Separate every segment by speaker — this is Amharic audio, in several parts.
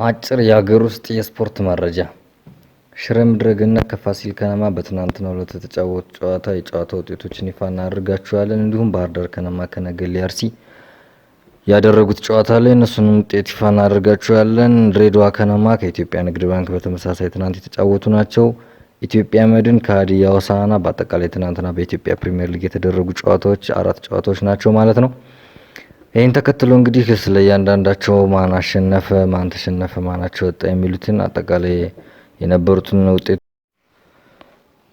Speaker 1: አጭር የሀገር ውስጥ የስፖርት መረጃ። ሽረ ምድረ ገነት ከፋሲል ከነማ በትናንትናው ዕለት የተጫወቱት ጨዋታ የጨዋታ ውጤቶችን ይፋ እናደርጋችኋለን። እንዲሁም ባህር ዳር ከነማ ከነገሌ አርሲ ያደረጉት ጨዋታ ላይ እነሱንም ውጤት ይፋ እናደርጋችኋለን። ድሬዳዋ ከነማ ከኢትዮጵያ ንግድ ባንክ በተመሳሳይ ትናንት የተጫወቱ ናቸው። ኢትዮጵያ መድን ከሀዲያ ሆሳዕና በአጠቃላይ ትናንትና በኢትዮጵያ ፕሪሚየር ሊግ የተደረጉ ጨዋታዎች 4 ጨዋታዎች ናቸው ማለት ነው። ይህን ተከትሎ እንግዲህ ስለ እያንዳንዳቸው ማን አሸነፈ፣ ማን ተሸነፈ፣ ማናቸው ወጣ የሚሉትን አጠቃላይ የነበሩትን ውጤት።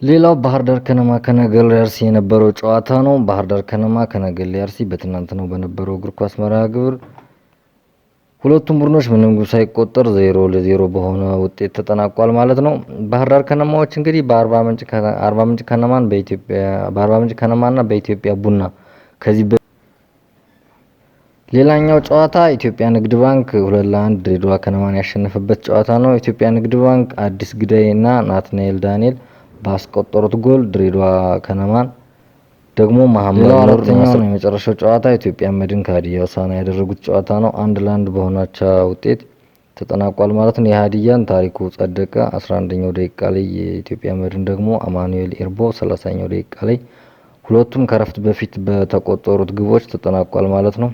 Speaker 1: ሌላው ባህር ዳር ከነማ ከነገሌ አርሲ የነበረው ጨዋታ ነው። ባህር ዳር ከነማ ከነገሌ አርሲ በትናንትናው በነበረው እግር ኳስ መርሃ ግብር ሁለቱም ቡድኖች ምንም ግብ ሳይቆጠር 0-0 በሆነ ውጤት ተጠናቋል ማለት ነው። ባህር ዳር ከነማዎች እንግዲህ በአርባ ምንጭ ከነማና በኢትዮጵያ ቡና ከዚህ ሌላኛው ጨዋታ ኢትዮጵያ ንግድ ባንክ 2-1 ድሬዳዋ ከነማን ያሸነፈበት ጨዋታ ነው። ኢትዮጵያ ንግድ ባንክ አዲስ ግዳይ እና ናትናኤል ዳንኤል ባስቆጠሩት ጎል ድሬዳዋ ከነማን ደግሞ መሐመድ ኑር ነው። የመጨረሻው ጨዋታ ኢትዮጵያ መድን ከሀዲያ ሆሳዕና ያደረጉት ጨዋታ ነው። 1-1 በሆናቻ ውጤት ተጠናቋል ማለት ነው። የሀዲያን ታሪኩ ጸደቀ 11ኛው ደቂቃ ላይ፣ የኢትዮጵያ መድን ደግሞ አማኑኤል ኤርቦ 30ኛው ደቂቃ ላይ ሁለቱም ከረፍት በፊት በተቆጠሩት ግቦች ተጠናቋል ማለት ነው።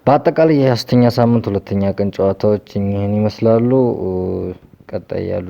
Speaker 1: በአጠቃላይ የ20ኛ ሳምንት ሁለተኛ ቀን ጨዋታዎች ይህን ይመስላሉ። ቀጣይ ያሉ